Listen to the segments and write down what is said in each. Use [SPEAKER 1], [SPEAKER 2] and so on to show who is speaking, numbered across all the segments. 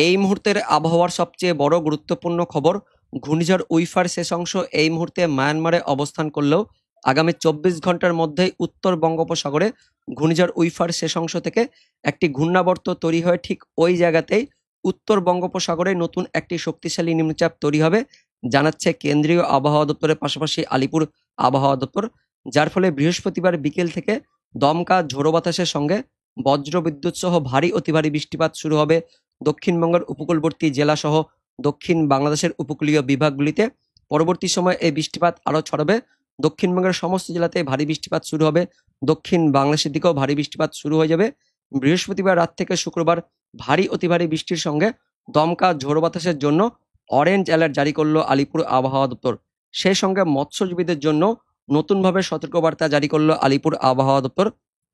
[SPEAKER 1] এই মুহূর্তের আবহাওয়ার সবচেয়ে বড় গুরুত্বপূর্ণ খবর, ঘূর্ণিঝড় উইফার শেষ অংশ এই মুহূর্তে মায়ানমারে অবস্থান করলেও আগামী 24 ঘন্টার মধ্যেই উত্তর বঙ্গোপসাগরে ঘূর্ণিঝড় উইফার শেষ অংশ থেকে একটি ঘূর্ণাবর্ত তৈরি হয়ে ঠিক ওই জায়গাতেই উত্তর বঙ্গোপসাগরে নতুন একটি শক্তিশালী নিম্নচাপ তৈরি হবে, জানাচ্ছে কেন্দ্রীয় আবহাওয়া দপ্তরের পাশাপাশি আলিপুর আবহাওয়া দপ্তর। যার ফলে বৃহস্পতিবার বিকেল থেকে দমকা ঝোড়ো বাতাসের সঙ্গে বজ্র বিদ্যুৎ সহ ভারী অতি ভারী বৃষ্টিপাত শুরু হবে দক্ষিণবঙ্গের উপকূলবর্তী জেলা সহ দক্ষিণ বাংলাদেশের উপকূলীয় বিভাগগুলিতে। পরবর্তী সময়ে এই বৃষ্টিপাত আরও ছড়াবে, দক্ষিণবঙ্গের সমস্ত জেলাতে ভারী বৃষ্টিপাত শুরু হবে, দক্ষিণ বাংলাদেশের দিকেও ভারী বৃষ্টিপাত শুরু হয়ে যাবে। বৃহস্পতিবার রাত থেকে শুক্রবার ভারী অতি ভারী বৃষ্টির সঙ্গে দমকা ঝোড়ো বাতাসের জন্য অরেঞ্জ অ্যালার্ট জারি করলো আলিপুর আবহাওয়া দপ্তর। সেই সঙ্গে মৎস্যজীবীদের জন্য নতুনভাবে সতর্কবার্তা জারি করলো আলিপুর আবহাওয়া দপ্তর।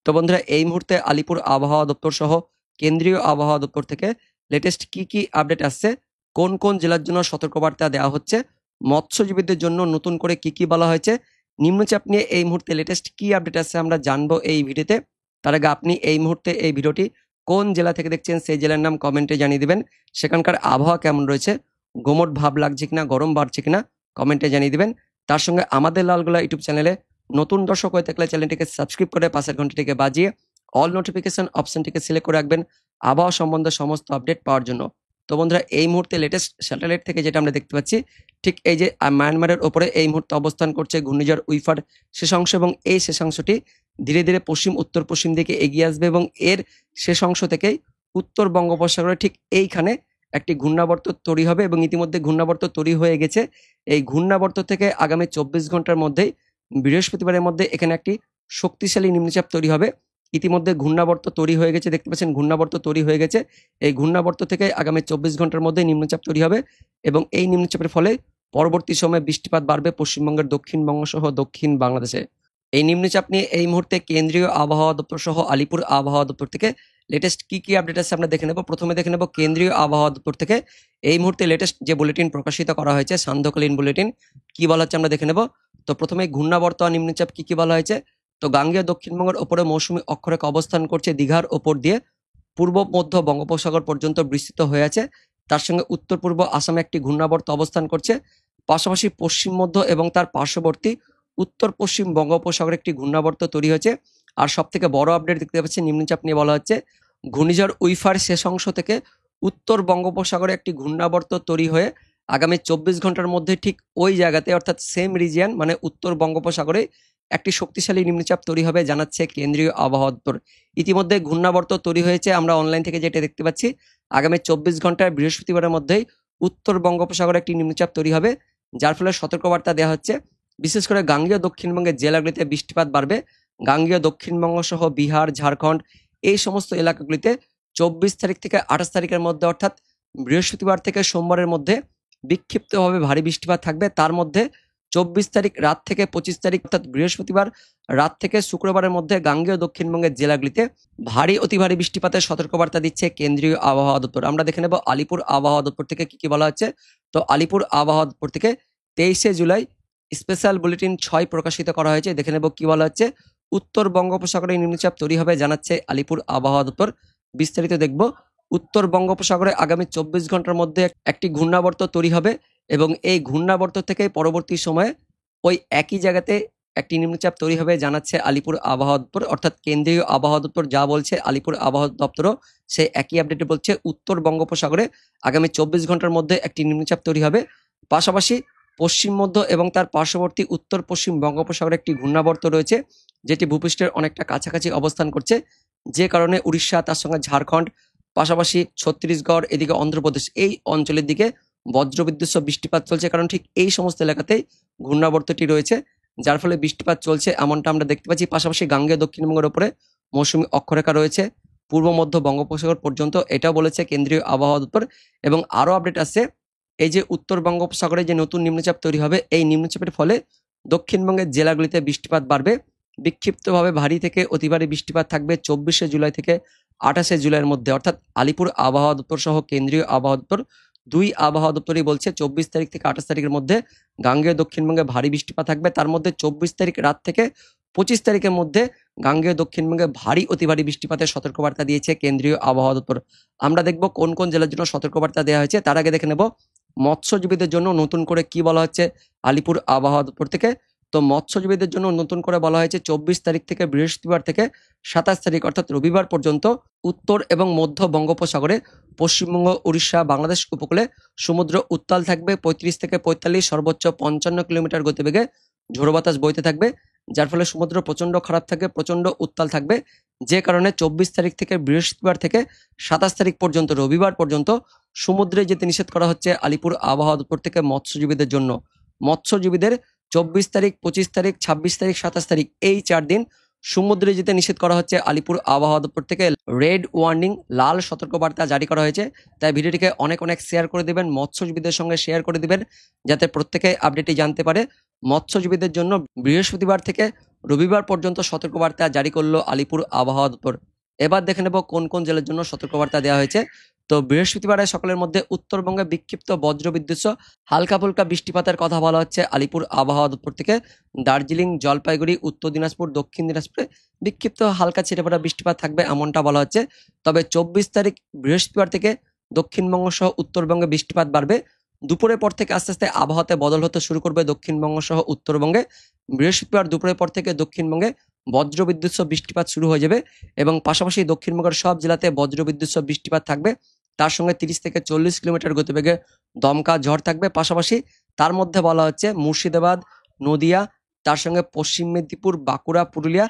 [SPEAKER 1] তো বন্ধুরা, এই মুহূর্তে আলিপুর আবহাওয়া দপ্তর সহ কেন্দ্রীয় আবহাওয়া দপ্তর থেকে লেটেস্ট কি আপডেট আসছে, কোন কোন জেলার জন্য সতর্কবার্তা দেওয়া হচ্ছে, মৎস্যজীবীদের জন্য নতুন করে কি বলা হয়েছে, নিম্নচাপ নিয়ে এই মুহূর্তে লেটেস্ট কি আপডেট আসছে আমরা জানবো এই ভিডিওতে। তার আগে আপনি এই মুহূর্তে এই ভিডিওটি কোন জেলা থেকে দেখছেন সেই জেলার নাম কমেন্টে জানিয়ে দিবেন। সেখানকার আবহাওয়া কেমন রয়েছে, গোমট ভাব লাগছে কিনা, গরম বাড়ছে কিনা কমেন্টে জানিয়ে দিবেন। তার সঙ্গে আমাদের লালগোলা ইউটিউব চ্যানেলে নতুন দর্শক হয়ে থাকলে চ্যানেলটিকে সাবস্ক্রাইব করে পাশের ঘন্টাটিকে বাজিয়ে অল নোটিফিকেশন অপশনটিকে সিলেক্ট করে রাখবেন আবহাওয়া সম্বন্ধে সমস্ত আপডেট পাওয়ার জন্য। তো বন্ধুরা, এই মুহূর্তে লেটেস্ট স্যাটেলাইট থেকে যেটা আমরা দেখতে পাচ্ছি, ঠিক এই যে মায়ানমারের ওপরে এই মুহূর্তে অবস্থান করছে ঘূর্ণিঝড় উইফার শেষাংশ, এবং এই শেষাংশটি ধীরে ধীরে পশ্চিম উত্তর পশ্চিম দিকে এগিয়ে আসবে এবং এর শেষাংশ থেকেই উত্তর বঙ্গোপসাগরে ঠিক এইখানে একটি ঘূর্ণাবর্ত তৈরি হবে এবং ইতিমধ্যে ঘূর্ণাবর্ত তৈরি হয়ে গেছে। এই ঘূর্ণাবর্ত থেকে আগামী 24 ঘন্টার মধ্যেই বৃহস্পতিবারের মধ্যে এখানে একটি শক্তিশালী নিম্নচাপ তৈরি হবে। ইতিমধ্যে ঘূর্ণাবর্ত তৈরি হয়ে গেছে, দেখতে পাচ্ছেন ঘূর্ণাবর্ত তৈরি হয়ে গেছে। এই ঘূর্ণাবর্ত থেকে আগামী 24 ঘন্টার মধ্যে নিম্নচাপ তৈরি হবে এবং এই নিম্নচাপের ফলে পরবর্তী সময়ে বৃষ্টিপাত বাড়বে পশ্চিমবঙ্গের দক্ষিণবঙ্গ সহ দক্ষিণ বাংলাদেশে। এই নিম্নচাপ নিয়ে এই মুহূর্তে কেন্দ্রীয় আবহাওয়া দপ্তর সহ আলিপুর আবহাওয়া দপ্তর থেকে লেটেস্ট কি আপডেট আছে আমরা দেখে নেব। প্রথমে দেখে নেব কেন্দ্রীয় আবহাওয়া দপ্তর থেকে এই মুহূর্তে লেটেস্ট যে বুলেটিন প্রকাশিত করা হয়েছে, সান্ধ্যকালীন বুলেটিন, কি বলা হচ্ছে আমরা দেখে নেব। তো প্রথমে ঘূর্ণাবর্ত আর নিম্নচাপ কি বলা হয়েছে। তো গাঙ্গেয় দক্ষিণবঙ্গের ওপরে মৌসুমী অক্ষরেখা অবস্থান করছে দীঘার ওপর দিয়ে পূর্ব মধ্য বঙ্গোপসাগর পর্যন্ত বিস্তৃত হয়ে আছে। তার সঙ্গে উত্তর পূর্ব আসামে একটি ঘূর্ণাবর্ত অবস্থান করছে, পাশাপাশি পশ্চিম মধ্য এবং তার পার্শ্ববর্তী উত্তর পশ্চিম বঙ্গোপসাগরে একটি ঘূর্ণাবর্ত তৈরি হয়েছে। আর সব থেকে বড় আপডেট দেখতে পাচ্ছি নিম্নচাপ নিয়ে বলা হচ্ছে, ঘূর্ণিঝড় উইফার শেষ অংশ থেকে উত্তর বঙ্গোপসাগরে একটি ঘূর্ণাবর্ত তৈরি হয়ে আগামী 24 ঘন্টার মধ্যে ঠিক ওই জায়গাতে অর্থাৎ সেম রিজিয়ান মানে উত্তর বঙ্গোপসাগরে একটি শক্তিশালী নিম্নচাপ তৈরি হবে, জানাচ্ছে কেন্দ্রীয় আবহাওয়া দপ্তর। ইতিমধ্যে ঘূর্ণাবর্ত তৈরি হয়েছে, আমরা অনলাইন থেকে যেটা দেখতে পাচ্ছি আগামী 24 ঘন্টায় বৃহস্পতিবারের মধ্যেই উত্তর বঙ্গোপসাগরে একটি নিম্নচাপ তৈরি হবে, যার ফলে সতর্কবার্তা দেওয়া হচ্ছে বিশেষ করে গাঙ্গেয় দক্ষিণবঙ্গের জেলাগুলিতে বৃষ্টিপাত বাড়বে। গাঙ্গেয় দক্ষিণবঙ্গ সহ বিহার, ঝাড়খণ্ড এই সমস্ত এলাকাগুলিতে 24 তারিখ থেকে 28 তারিখের মধ্যে অর্থাৎ বৃহস্পতিবার থেকে সোমবারের মধ্যে বিক্ষিপ্তভাবে ভারী বৃষ্টিপাত থাকবে। তার মধ্যে 24 তারিখ রাত থেকে 25 তারিখ অর্থাৎ বৃহস্পতিবার রাত থেকে শুক্রবারের মধ্যে গাঙ্গেয় দক্ষিণবঙ্গের জেলাগুলিতে ভারী অতি ভারী বৃষ্টিপাতের সতর্কবার্তা দিচ্ছে কেন্দ্রীয় আবহাওয়া দপ্তর। আমরা দেখে নেব আলিপুর আবহাওয়া দপ্তর থেকে কি বলা হচ্ছে। তো আলিপুর আবহাওয়া দপ্তর থেকে 23শে জুলাই স্পেশাল বুলেটিন 6 প্রকাশিত করা হয়েছে, দেখে নেব কি বলা হচ্ছে। উত্তর বঙ্গোপসাগরে নিম্নচাপ তৈরি হবে, জানাচ্ছে আলিপুর আবহাওয়া দপ্তর। বিস্তারিত দেখব। উত্তর বঙ্গোপসাগরে আগামী 24 ঘন্টার মধ্যে একটি ঘূর্ণাবর্ত তৈরি হবে এবং এই ঘূর্ণাবর্ত থেকে পরবর্তী সময়ে ওই একই জায়গাতে একটি নিম্নচাপ তৈরি হবে, জানাচ্ছে আলিপুর আবহাওয়া দপ্তর। অর্থাৎ কেন্দ্রীয় আবহাওয়া দপ্তর যা বলছে আলিপুর আবহাওয়া দপ্তরও সেই একই আপডেটে বলছে, উত্তর বঙ্গোপসাগরে আগামী 24 ঘন্টার মধ্যে একটি নিম্নচাপ তৈরি হবে, পাশাপাশি পশ্চিম মধ্য এবং তার পার্শ্ববর্তী উত্তর পশ্চিম বঙ্গোপসাগরে একটি ঘূর্ণাবর্ত রয়েছে যেটি ভূপৃষ্ঠের অনেকটা কাছাকাছি অবস্থান করছে, যে কারণে উড়িষ্যা তার সঙ্গে ঝাড়খণ্ড পাশাপাশি ছত্তিশগড় এদিকে অন্ধ্রপ্রদেশ এই অঞ্চলের দিকে বজ্রবিদ্যুৎ সহ বৃষ্টিপাত চলছে, কারণ ঠিক এই সমস্ত এলাকাতেই ঘূর্ণাবর্তটি রয়েছে, যার ফলে বৃষ্টিপাত চলছে এমনটা আমরা দেখতে পাচ্ছি। পাশাপাশি গাঙ্গেয় দক্ষিণবঙ্গের উপরে মৌসুমী অক্ষরেখা রয়েছে পূর্ব মধ্য বঙ্গোপসাগর পর্যন্ত, এটাও বলেছে কেন্দ্রীয় আবহাওয়া দপ্তর। এবং আরও আপডেট আসছে, এই যে উত্তর বঙ্গোপসাগরে যে নতুন নিম্নচাপ তৈরি হবে, এই নিম্নচাপের ফলে দক্ষিণবঙ্গের জেলাগুলিতে বৃষ্টিপাত বাড়বে, বিক্ষিপ্তভাবে ভারী থেকে অতি ভারী বৃষ্টিপাত থাকবে 24শে জুলাই থেকে 28শে জুলাইয়ের মধ্যে। অর্থাৎ আলিপুর আবহাওয়া দপ্তর সহ কেন্দ্রীয় আবহাওয়া দপ্তর দুই আবহাওয়া দপ্তরই বলছে 24 তারিখ থেকে 28 তারিখের মধ্যে গাঙ্গেয় দক্ষিণবঙ্গে ভারী বৃষ্টিপাত থাকবে। তার মধ্যে 24 তারিখ রাত থেকে 25 তারিখের মধ্যে গাঙ্গেয় দক্ষিণবঙ্গে ভারী অতি ভারী বৃষ্টিপাতের সতর্কবার্তা দিয়েছে কেন্দ্রীয় আবহাওয়া দপ্তর। আমরা দেখব কোন কোন জেলার জন্য সতর্কবার্তা দেওয়া হয়েছে। তার আগে দেখে নেব মৎস্যজীবীদের জন্য নতুন করে কি বলা হচ্ছে আলিপুর আবহাওয়া দপ্তর থেকে। তো মৎস্যজীবীদের জন্য নতুন করে বলা হয়েছে 24 তারিখ থেকে বৃহস্পতিবার থেকে 27 তারিখ অর্থাৎ রবিবার পর্যন্ত উত্তর এবং মধ্য বঙ্গোপসাগরে পশ্চিমবঙ্গ, উড়িষ্যা, বাংলাদেশ উপকূলে সমুদ্র উত্তাল থাকবে। 35 থেকে 45, সর্বোচ্চ 55 কিলোমিটার গতিবেগে ঝোড়ো বাতাস বইতে থাকবে, যার ফলে সমুদ্র প্রচন্ড খারাপ থাকবে, প্রচন্ড উত্তাল থাকবে। যে কারণে 24 তারিখ থেকে বৃহস্পতিবার থেকে 27 তারিখ পর্যন্ত রবিবার পর্যন্ত সমুদ্রে যেতে নিষেধ করা হচ্ছে আলিপুর আবহাওয়া দপ্তর থেকে মৎস্যজীবীদের জন্য। মৎস্যজীবীদের 24 তারিখ, 25 তারিখ, 26 তারিখ, 27 তারিখ এই 4 দিন সমুদ্রে যেতে নিষেধ করা হচ্ছে আলিপুর আবহাওয়া দপ্তর থেকে। রেড ওয়ার্নিং, লাল সতর্কবার্তা জারি করা হয়েছে। তাই ভিডিওটিকে অনেক অনেক শেয়ার করে দিবেন, মৎস্যজীবীদের সঙ্গে শেয়ার করে দিবেন, যাতে প্রত্যেকে আপডেটটি জানতে পারে। মৎস্যজীবীদের জন্য বৃহস্পতিবার থেকে রবিবার পর্যন্ত সতর্কবার্তা জারি করলো আলিপুর আবহাওয়া দপ্তর। এবার দেখে নেব কোন কোন জেলার জন্য সতর্কবার্তা দেওয়া হয়েছে। তো বৃহস্পতিবারে সকালের মধ্যে উত্তরবঙ্গে বিক্ষিপ্ত বজ্রবিদ্যুৎ সহ হালকা ফুলকা বৃষ্টিপাতের কথা বলা হচ্ছে আলিপুর আবহাওয়া দপ্তর থেকে। দার্জিলিং, জলপাইগুড়ি, উত্তর দিনাজপুর, দক্ষিণ দিনাজপুরে বিক্ষিপ্ত হালকা ছিটেফোঁটা বৃষ্টিপাত থাকবে এমনটা বলা হচ্ছে। তবে 24 তারিখ বৃহস্পতিবার থেকে দক্ষিণবঙ্গ সহ উত্তরবঙ্গে বৃষ্টিপাত বাড়বে। দুপুরের পর থেকে আস্তে আস্তে আবহাওয়াতে বদল হতে শুরু করবে দক্ষিণবঙ্গ সহ উত্তরবঙ্গে। বৃহস্পতিবার দুপুরের পর থেকে দক্ষিণবঙ্গে বজ্রবিদ্যুৎ সহ বৃষ্টিপাত শুরু হয়ে যাবে এবং পাশাপাশি দক্ষিণবঙ্গের সব জেলাতে বজ্রবিদ্যুৎ সহ বৃষ্টিপাত থাকবে। তার সঙ্গে 30 থেকে 40 কিলোমিটার গতিবেগে দমকা ঝড় থাকবে। পাশাপাশি তার মধ্যে বলা হচ্ছে মুর্শিদাবাদ, নদিয়া, তার সঙ্গে পশ্চিম মেদিনীপুর, বাঁকুড়া, পুরুলিয়া,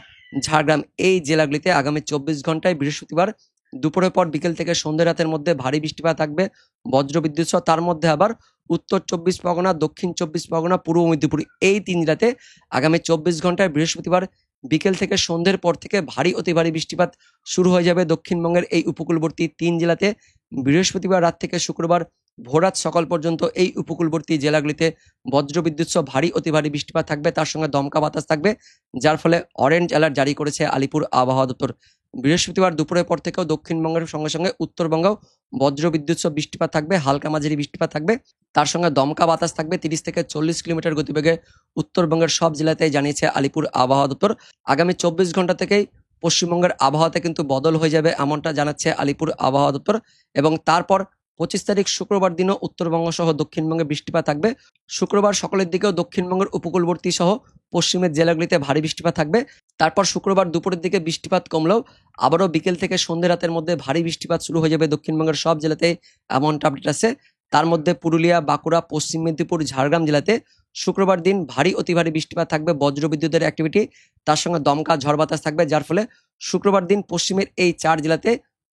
[SPEAKER 1] ঝাড়গ্রাম এই জেলাগুলিতে আগামী 24 ঘন্টায় বৃহস্পতিবার দুপুরের পর বিকেল থেকে সন্ধ্যা রাতের মধ্যে ভারী বৃষ্টিপাত থাকবে বজ্রবিদ্যুৎ সহ। তার মধ্যে আবার উত্তর 24 পরগনা, দক্ষিণ 24 পরগনা, পূর্ব মেদিনীপুর এই 3 জেলাতে আগামী 24 ঘন্টায় বৃহস্পতিবার বিকেল থেকে সন্ধ্যের পর থেকে ভারী অতি ভারী বৃষ্টিপাত শুরু হয়ে যাবে দক্ষিণবঙ্গের এই উপকূলবর্তী 3 জেলাতে। বৃহস্পতিবার রাত থেকে শুক্রবার ভোররাত সকাল পর্যন্ত এই উপকূলবর্তী জেলাগুলিতে বজ্রবিদ্যুৎ সহ ভারী অতি ভারী বৃষ্টিপাত থাকবে, তার সঙ্গে দমকা বাতাস থাকবে, যার ফলে অরেঞ্জ অ্যালার্ট জারি করেছে আলিপুর আবহাওয়া দপ্তর। বৃহস্পতিবার দুপুরের পর থেকেও দক্ষিণবঙ্গের সঙ্গে সঙ্গে উত্তরবঙ্গেও বজ্রবিদ্যুৎ সহ বৃষ্টিপাত থাকবে, হালকা মাঝারি বৃষ্টিপাত থাকবে, তার সঙ্গে দমকা বাতাস থাকবে 30 থেকে 40 কিলোমিটার গতিবেগে উত্তরবঙ্গের সব জেলাতেই জানিয়েছে আলিপুর আবহাওয়া দপ্তর। আগামী 24 ঘন্টা থেকেই পশ্চিমবঙ্গের আবহাওয়াতে কিন্তু বদল হয়ে যাবে এমনটা জানাচ্ছে আলিপুর আবহাওয়া দপ্তর। এবং তারপর 25 তারিখ শুক্রবার দিনও উত্তরবঙ্গ সহ দক্ষিণবঙ্গে বৃষ্টিপাত থাকবে। শুক্রবার সকালের দিকেও দক্ষিণবঙ্গের উপকূলবর্তী সহ পশ্চিমের জেলাগুলিতে ভারী বৃষ্টিপাত থাকবে। তারপর শুক্রবার দুপুরের দিকে বৃষ্টিপাত কমলেও আবারও বিকেল থেকে সন্ধ্যে রাতের মধ্যে ভারী বৃষ্টিপাত শুরু হয়ে যাবে দক্ষিণবঙ্গের সব জেলাতে এমনটা আপডেট আছে। তার মধ্যে পুরুলিয়া, বাঁকুড়া, পশ্চিম মেদিনীপুর, ঝাড়গ্রাম জেলাতে শুক্রবার দিন ভারী অতি ভারী বৃষ্টিপাত থাকবে, বজ্রবিদ্যুতের অ্যাক্টিভিটি, তার সঙ্গে দমকা ঝড় বাতাস থাকবে, যার ফলে শুক্রবার দিন পশ্চিমের এই 4 জেলাতে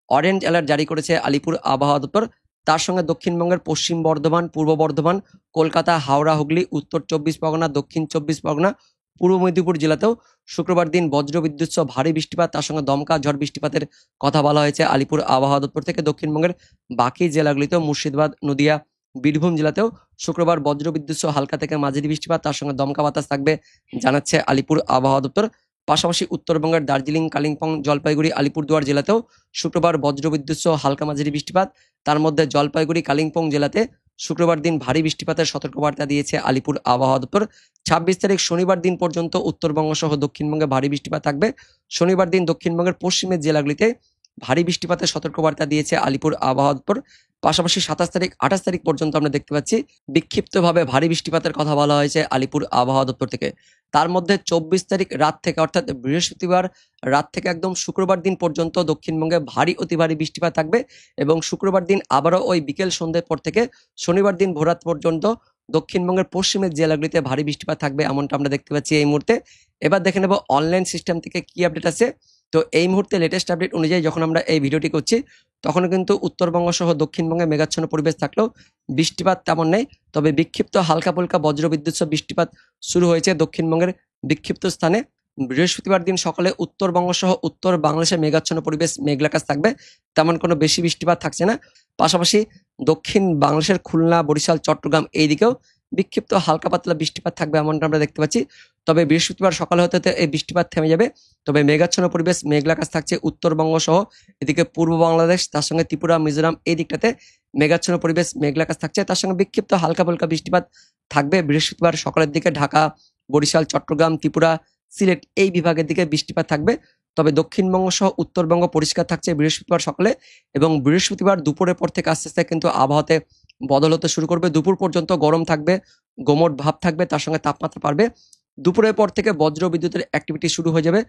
[SPEAKER 1] অরেঞ্জ অ্যালার্ট জারি করেছে আলিপুর আবহাওয়া দপ্তর। তার সঙ্গে দক্ষিণবঙ্গের পশ্চিম বর্ধমান, পূর্ব বর্ধমান, কলকাতা, হাওড়া, হুগলি, উত্তর 24 পরগনা, দক্ষিণ 24 পরগনা, পূর্ব মেদিনীপুর জেলাতেও শুক্রবার দিন বজ্রবিদ্যুৎ সহ ভারী বৃষ্টিপাত, তার সঙ্গে দমকা ঝড় বৃষ্টিপাতের কথা বলা হয়েছে আলিপুর আবহাওয়া দপ্তর থেকে। দক্ষিণবঙ্গের বাকি জেলাগুলিতেও মুর্শিদাবাদ, নদিয়া, বীরভূম জেলাতেও শুক্রবার বজ্রবিদ্যুৎ সহ হালকা থেকে মাঝারি বৃষ্টিপাত, তার সঙ্গে দমকা বাতাস থাকবে জানাচ্ছে আলিপুর আবহাওয়া দপ্তর। পাশাপাশি উত্তরবঙ্গের দার্জিলিং, কালিম্পং, জলপাইগুড়ি, আলিপুরদুয়ার জেলাতেও শুক্রবার বজ্রবিদ্যুৎ সহ হালকা মাঝারি বৃষ্টিপাত। তার মধ্যে জলপাইগুড়ি, কালিম্পং জেলাতে শুক্রবার দিন ভারী বৃষ্টিপাতের সতর্কবার্তা দিয়েছে আলিপুর আবহাওয়া দপ্তর। 26 তারিখ শনিবার দিন পর্যন্ত উত্তরবঙ্গ সহ দক্ষিণবঙ্গে ভারী বৃষ্টিপাত থাকবে। শনিবার দিন দক্ষিণবঙ্গের পশ্চিমের জেলাগুলিতে ভারী বৃষ্টিপাতের সতর্কবার্তা দিয়েছে আলিপুর আবহাওয়া দপ্তর। পাশাপাশি 27 তারিখ, 28 তারিখ পর্যন্ত আমরা দেখতে পাচ্ছি বিক্ষিপ্তভাবে ভারী বৃষ্টিপাতের কথা বলা হয়েছে আলিপুর আবহাওয়া দপ্তর থেকে। তার মধ্যে 24 তারিখ রাত থেকে অর্থাৎ বৃহস্পতিবার রাত থেকে একদম শুক্রবার দিন পর্যন্ত দক্ষিণবঙ্গে ভারী অতি ভারী বৃষ্টিপাত থাকবে এবং শুক্রবার দিন আবারও ওই বিকেল সন্ধ্যের পর থেকে শনিবার দিন ভোররাত পর্যন্ত দক্ষিণবঙ্গের পশ্চিমের জেলাগুলিতে ভারী বৃষ্টিপাত থাকবে এমনটা আমরা দেখতে পাচ্ছি এই মুহূর্তে। এবার দেখে নেব অনলাইন সিস্টেম থেকে কি আপডেট আছে। তো এই মুহূর্তে লেটেস্ট আপডেট অনুযায়ী যখন আমরা এই ভিডিওটি করছি তখন কিন্তু উত্তরবঙ্গ সহ দক্ষিণবঙ্গে মেঘাচ্ছন্ন পরিবেশ থাকলেও বৃষ্টিপাত তেমন নেই। তবে বিক্ষিপ্ত হালকা ফুলকা বজ্রবিদ্যুৎ সহ বৃষ্টিপাত শুরু হয়েছে দক্ষিণবঙ্গের বিক্ষিপ্ত স্থানে। বৃহস্পতিবার দিন সকালে উত্তরবঙ্গ সহ উত্তর বাংলাদেশে মেঘাচ্ছন্ন পরিবেশ, মেঘলাকাশ থাকবে, তেমন কোনো বেশি বৃষ্টিপাত থাকছে না। পাশাপাশি দক্ষিণ বাংলাদেশের খুলনা, বরিশাল, চট্টগ্রাম এই দিকেও বিক্ষিপ্ত হালকা পাতলা বৃষ্টিপাত থাকবে এমনটা আমরা দেখতে পাচ্ছি। তবে বৃহস্পতিবার সকালে হতে হতে এই বৃষ্টিপাত থেমে যাবে। তবে মেঘাচ্ছন্ন পরিবেশ, মেঘলাকাশ থাকছে উত্তরবঙ্গ সহ এদিকে পূর্ব বাংলাদেশ, তার সঙ্গে ত্রিপুরা, মিজোরাম এই দিকটাতে মেঘাচ্ছন্ন পরিবেশ, মেঘলাকাশ থাকছে, তার সঙ্গে বিক্ষিপ্ত হালকা ফুলকা বৃষ্টিপাত থাকবে বৃহস্পতিবার সকালের দিকে ঢাকা, বরিশাল, চট্টগ্রাম, ত্রিপুরা, সিলেট এই বিভাগের দিকে বৃষ্টিপাত থাকবে। তবে দক্ষিণবঙ্গ সহ উত্তরবঙ্গ পরিষ্কার থাকছে বৃহস্পতিবার সকালে, এবং বৃহস্পতিবার দুপুরের পর থেকে আস্তে আস্তে কিন্তু আবহাওয়াতে বদল হতে শুরু করবে। দুপুর পর্যন্ত গরম থাকবে, গোমট ভাব থাকবে, তার সঙ্গে তাপমাত্রা বাড়বে। দুপুরের পর থেকে বজ্র বিদ্যুতের অ্যাক্টিভিটি শুরু হয়ে যাবে।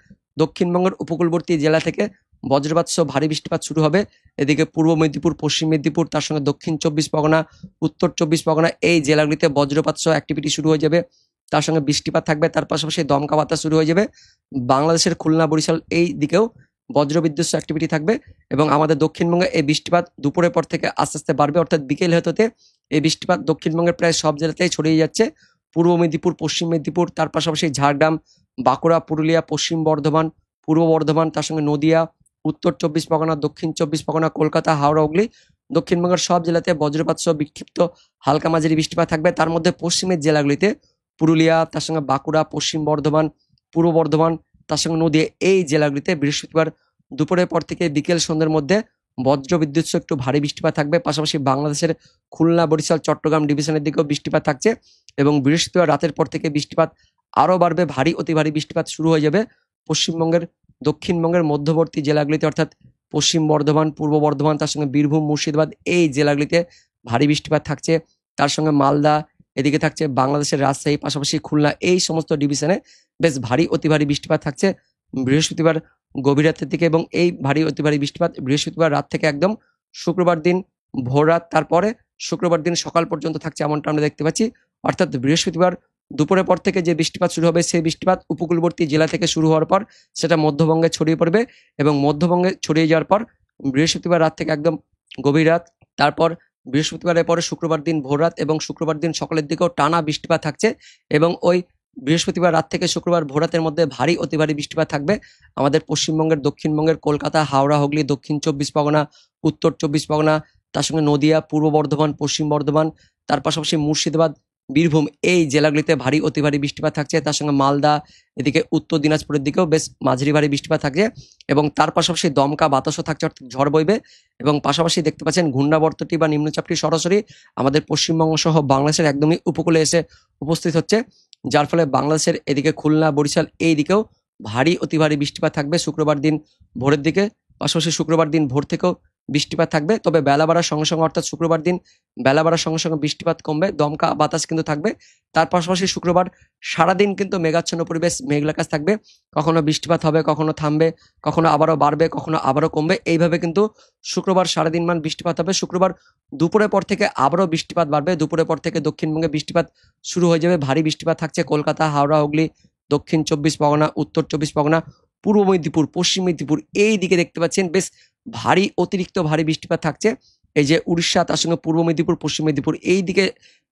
[SPEAKER 1] দক্ষিণবঙ্গের উপকূলবর্তী জেলা থেকে বজ্রপাত সহ ভারী বৃষ্টিপাত শুরু হবে। এদিকে পূর্ব মেদিনীপুর, পশ্চিম মেদিনীপুর, তার সঙ্গে দক্ষিণ 24 পরগনা, উত্তর 24 পরগনা এই জেলাগুলিতে বজ্রপাত সহ অ্যাক্টিভিটি শুরু হয়ে যাবে। তার সঙ্গে বৃষ্টিপাত থাকবে, তার পাশাপাশি দমকা বাতাস শুরু হয়ে যাবে। বাংলাদেশের খুলনা, বরিশাল এই দিকেও বজ্রবিদ্যুৎ সহ অ্যাক্টিভিটি থাকবে, এবং আমাদের দক্ষিণবঙ্গে এই বৃষ্টিপাত দুপুরের পর থেকে আস্তে আস্তে বাড়বে, অর্থাৎ বিকেল হতে হতে এই বৃষ্টিপাত দক্ষিণবঙ্গের প্রায় সব জেলাতেই ছড়িয়ে যাচ্ছে। পূর্ব মেদিনীপুর, পশ্চিম মেদিনীপুর, তার পাশাপাশি ঝাড়গ্রাম, বাঁকুড়া, পুরুলিয়া, পশ্চিম বর্ধমান, পূর্ব বর্ধমান, তার সঙ্গে নদিয়া, উত্তর 24 পরগনা, দক্ষিণ 24 পরগনা, কলকাতা, হাওড়া, হুগলি, দক্ষিণবঙ্গের সব জেলাতে বজ্রপাত সহ বিক্ষিপ্ত হালকা মাঝারি বৃষ্টিপাত থাকবে। তার মধ্যে পশ্চিমের জেলাগুলিতে পুরুলিয়া, তার সঙ্গে বাঁকুড়া, পশ্চিম বর্ধমান, পূর্ব বর্ধমান, তার সঙ্গে নদিয়া এই জেলাগুলিতে বৃহস্পতিবার দুপুরের পর থেকে বিকেল সন্ধ্যের মধ্যে বজ্র বিদ্যুৎ সহ একটু ভারী বৃষ্টিপাত থাকবে। পাশাপাশি বাংলাদেশের খুলনা, বরিশাল, চট্টগ্রাম ডিভিশনের দিকেও বৃষ্টিপাত থাকছে, এবং বৃহস্পতিবার রাতের পর থেকে বৃষ্টিপাত আরো বাড়বে, ভারী অতি ভারী বৃষ্টিপাত শুরু হয়ে যাবে পশ্চিমবঙ্গের দক্ষিণবঙ্গের মধ্যবর্তী জেলাগুলিতে, অর্থাৎ পশ্চিম বর্ধমান, পূর্ব বর্ধমান, তার সঙ্গে বীরভূম, মুর্শিদাবাদ এই জেলাগুলিতে ভারী বৃষ্টিপাত থাকছে। তার সঙ্গে মালদা, এদিকে থাকছে বাংলাদেশের রাজশাহী, পাশাপাশি খুলনা এই সমস্ত ডিভিশনে বেশ ভারী অতি ভারী বৃষ্টিপাত থাকছে বৃহস্পতিবার গভীর রাতের দিকে, এবং এই ভারী অতি ভারী বৃষ্টিপাত বৃহস্পতিবার রাত থেকে একদম শুক্রবার দিন ভোর রাত, তারপরে শুক্রবার দিন সকাল পর্যন্ত থাকছে, এমনটা আমরা দেখতে পাচ্ছি। অর্থাৎ বৃহস্পতিবার দুপুরের পর থেকে যে বৃষ্টিপাত শুরু হবে, সেই বৃষ্টিপাত উপকূলবর্তী জেলা থেকে শুরু হওয়ার পর সেটা মধ্যবঙ্গে ছড়িয়ে পড়বে, এবং মধ্যবঙ্গে ছড়িয়ে যাওয়ার পর বৃহস্পতিবার রাত থেকে একদম গভীর রাত, তারপর বৃহস্পতিবারের পরে শুক্রবার দিন ভোর রাত এবং শুক্রবার দিন সকালের দিকেও টানা বৃষ্টিপাত থাকছে, এবং ওই বৃহস্পতিবার রাত থেকে শুক্রবার ভোর রাতের মধ্যে ভারী অতি ভারী বৃষ্টিপাত থাকবে আমাদের পশ্চিমবঙ্গের দক্ষিণবঙ্গের কলকাতা, হাওড়া, হুগলি, দক্ষিণ 24 পরগনা, উত্তর 24 পরগনা, তার সঙ্গে নদিয়া, পূর্ব বর্ধমান, পশ্চিম বর্ধমান, তার পাশাপাশি মুর্শিদাবাদ, বীরভূম এই জেলাগুলিতে ভারী অতি ভারী বৃষ্টিপাত থাকছে। তার সঙ্গে মালদা, এদিকে উত্তর দিনাজপুরের দিকেও বেশ মাঝারি ভারী বৃষ্টিপাত থাকছে, এবং তার পাশাপাশি দমকা বাতাসও থাকছে, অর্থাৎ ঝড় বইবে। এবং পাশাপাশি দেখতে পাচ্ছেন ঘূর্ণাবর্তটি বা নিম্নচাপটি সরাসরি আমাদের পশ্চিমবঙ্গ সহ বাংলাদেশের একদমই উপকূলে এসে উপস্থিত হচ্ছে, যার ফলে বাংলাদেশের এদিকে খুলনা, বরিশাল এই দিকেও ভারী অতি ভারী বৃষ্টিপাত থাকবে শুক্রবার দিন ভোরের দিকে। পাশাপাশি শুক্রবার দিন ভোর থেকেও বৃষ্টিপাত থাকবে, তবে বেলা বাড়ার সঙ্গে সঙ্গে, অর্থাৎ শুক্রবার দিন বেলা বাড়ার সঙ্গে সঙ্গে বৃষ্টিপাত কমবে, দমকা বাতাস কিন্তু থাকবে। তার পাশাপাশি শুক্রবার সারাদিন কিন্তু মেঘাচ্ছন্ন পরিবেশ, মেঘলা আকাশ থাকবে, কখনো বৃষ্টিপাত হবে, কখনো থামবে, কখনো আবারও বাড়বে, কখনো আবারও কমবে, এইভাবে কিন্তু শুক্রবার সারাদিন মান বৃষ্টিপাত হবে। শুক্রবার দুপুরের পর থেকে আবারও বৃষ্টিপাত বাড়বে, দুপুরের পর থেকে দক্ষিণবঙ্গে বৃষ্টিপাত শুরু হয়ে যাবে, ভারী বৃষ্টিপাত থাকছে কলকাতা, হাওড়া, হুগলি, দক্ষিণ 24 পরগনা, উত্তর 24 পরগনা, পূর্ব মেদিনীপুর, পশ্চিম মেদিনীপুর এই দিকে দেখতে পাচ্ছেন বেশ ভারী অতিরিক্ত ভারী বৃষ্টিপাত থাকছে। এই যে উড়িষ্যা, তার সঙ্গে পূর্ব মেদিনীপুর, পশ্চিম মেদিনীপুর এই দিকে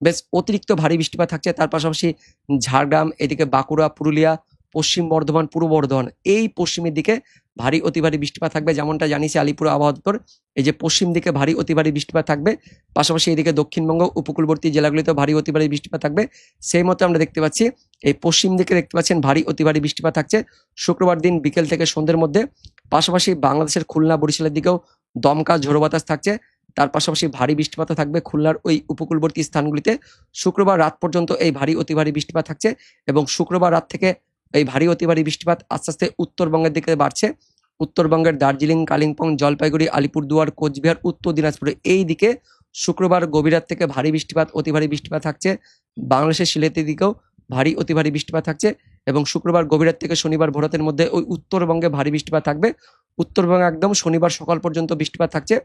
[SPEAKER 1] বেশ অতিরিক্ত ভারী বৃষ্টিপাত থাকছে। তার পাশাপাশি ঝাড়গ্রাম, এদিকে বাঁকুড়া, পুরুলিয়া, পশ্চিম বর্ধমান, পূর্ব বর্ধমান এই পশ্চিমের দিকে ভারী অতি ভারী বৃষ্টিপাত থাকবে, যেমনটা জানিয়েছে আলিপুর আবহাওয়া দপ্তর। এই যে পশ্চিম দিকে ভারী অতি ভারী বৃষ্টিপাত থাকবে, পাশাপাশি এদিকে দক্ষিণবঙ্গ উপকূলবর্তী জেলাগুলিতেও ভারী অতি ভারী বৃষ্টিপাত থাকবে। সেই মতো আমরা দেখতে পাচ্ছি এই পশ্চিম দিকে দেখতে পাচ্ছেন ভারী অতি ভারী বৃষ্টিপাত থাকছে শুক্রবার দিন বিকেল থেকে সন্ধ্যের মধ্যে। পাশাপাশি বাংলাদেশের খুলনা, বরিশালের দিকেও দমকা ঝোড়ো বাতাস থাকছে, তার পাশাপাশি ভারী বৃষ্টিপাত থাকবে খুলনার ওই উপকূলবর্তী স্থানগুলিতে। শুক্রবার রাত পর্যন্ত এই ভারী অতি ভারী বৃষ্টিপাত থাকছে, এবং শুক্রবার রাত থেকে এই ভারী অতি ভারী বৃষ্টিপাত আস্তে আস্তে উত্তরবঙ্গের দিকে বাড়ছে। উত্তরবঙ্গের দার্জিলিং, কালিম্পং, জলপাইগুড়ি, আলিপুরদুয়ার, কোচবিহার, উত্তর দিনাজপুরে এই দিকে শুক্রবার গভীর রাত থেকে ভারী বৃষ্টিপাত, অতি ভারী বৃষ্টিপাত থাকছে। বাংলাদেশের সিলেটের দিকেও ভারী অতি ভারী বৃষ্টিপাত থাকছে, এবং শুক্রবার গভীর রাত থেকে শনিবার ভোরাতের মধ্যে ওই উত্তরবঙ্গে ভারী বৃষ্টিপাত থাকবে। উত্তরবঙ্গে একদম শনিবার সকাল পর্যন্ত বৃষ্টিপাত থাকছে,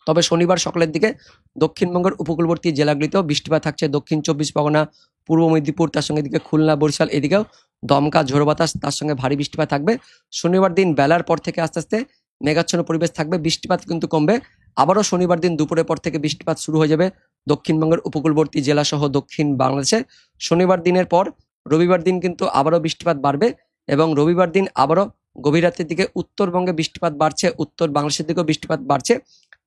[SPEAKER 1] তবে শনিবার সকালের দিকে দক্ষিণবঙ্গের উপকূলবর্তী জেলাগুলিতেও বৃষ্টিপাত থাকছে, দক্ষিণ 24 পরগনা, পূর্ব মেদিনীপুর, তার সঙ্গে এদিকে খুলনা, বরিশাল এদিকেও দমকা ঝোড়ো বাতাস, তার সঙ্গে ভারী বৃষ্টিপাত থাকবে। শনিবার দিন বেলার পর থেকে আস্তে আস্তে মেঘাচ্ছন্ন পরিবেশ থাকবে, বৃষ্টিপাত কিন্তু কমবে। আবারও শনিবার দিন দুপুরের পর থেকে বৃষ্টিপাত শুরু হয়ে যাবে দক্ষিণবঙ্গের উপকূলবর্তী জেলা সহ দক্ষিণ বাংলাদেশে। শনিবার দিনের পর রবিবার দিন কিন্তু আবারও বৃষ্টিপাত বাড়বে, এবং রবিবার দিন আবারও গভীর রাতের দিকে উত্তরবঙ্গে বৃষ্টিপাত বাড়ছে, উত্তর বাংলাদেশের দিকেও বৃষ্টিপাত বাড়ছে।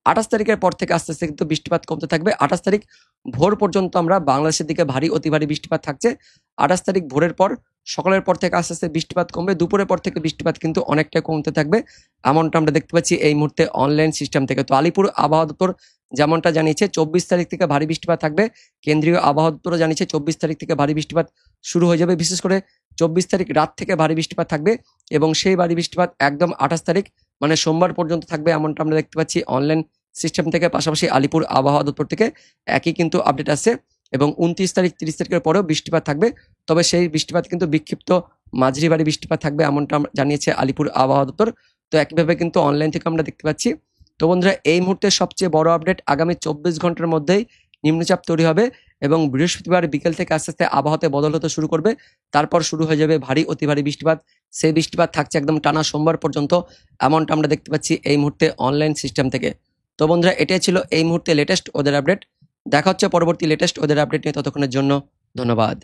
[SPEAKER 1] 28 তারিখের পর থেকে আস্তে আস্তে কিন্তু বৃষ্টিপাত কমতে থাকবে। 28 তারিখ ভোর পর্যন্ত আমরা বাংলাদেশের দিকে ভারী অতি ভারী বৃষ্টিপাত থাকছে। 28 তারিখ ভোরের পর সকালের পর থেকে আস্তে আস্তে বৃষ্টিপাত কমবে, দুপুরের পর থেকে বৃষ্টিপাত কিন্তু অনেকটা কমতে থাকবে, এমনটা আমরা দেখতে পাচ্ছি এই মুহূর্তে অনলাইন সিস্টেম থেকে। তো আলিপুর আবহাওয়া দপ্তর যেমনটা জানিয়েছে 24 তারিখ থেকে ভারী বৃষ্টিপাত থাকবে। কেন্দ্রীয় আবহাওয়া দপ্তরও জানিয়েছে 24 তারিখ থেকে ভারী বৃষ্টিপাত শুরু হয়ে যাবে। বিশেষ করে 24 তারিখ রাত থেকে ভারী বৃষ্টিপাত থাকবে এবং সেই ভারী বৃষ্টিপাত একদম 28 তারিখ মানে সোমবার পর্যন্ত থাকবে, এমনটা আমরা দেখতে পাচ্ছি অনলাইন সিস্টেম থেকে। পাশাপাশি আলিপুর আবহাওয়া দপ্তর থেকে একই কিন্তু আপডেট আছে এবং 29 তারিখ 30 তারিখের পরেও বৃষ্টিপাত থাকবে, তবে সেই বৃষ্টিপাত কিন্তু বিক্ষিপ্ত মাঝারি ভারী বৃষ্টিপাত থাকবে, এমনটা জানিয়েছে আলিপুর আবহাওয়া দপ্তর। তো একইভাবে কিন্তু অনলাইন থেকে আমরা দেখতে পাচ্ছি। তো বন্ধুরা, এই মুহূর্তে সবচেয়ে বড় আপডেট, আগামী 24 ঘন্টার মধ্যেই নিম্নচাপ তৈরি হবে এবং বৃহস্পতিবার বিকেল থেকে আস্তে আস্তে আবহাওয়াতে বদল হতে শুরু করবে। তারপর শুরু হয়ে যাবে ভারী অতি ভারী বৃষ্টিপাত। সেই বৃষ্টিপাত থাকছে একদম টানা সোমবার পর্যন্ত, এমনটা আমরা দেখতে পাচ্ছি এই মুহূর্তে অনলাইন সিস্টেম থেকে। তো বন্ধুরা, এটাই ছিল এই মুহূর্তে লেটেস্ট ওয়েদার আপডেট। দেখা হচ্ছে পরবর্তী লেটেস্ট ওয়েদার আপডেট নিয়ে, ততক্ষণের জন্য ধন্যবাদ।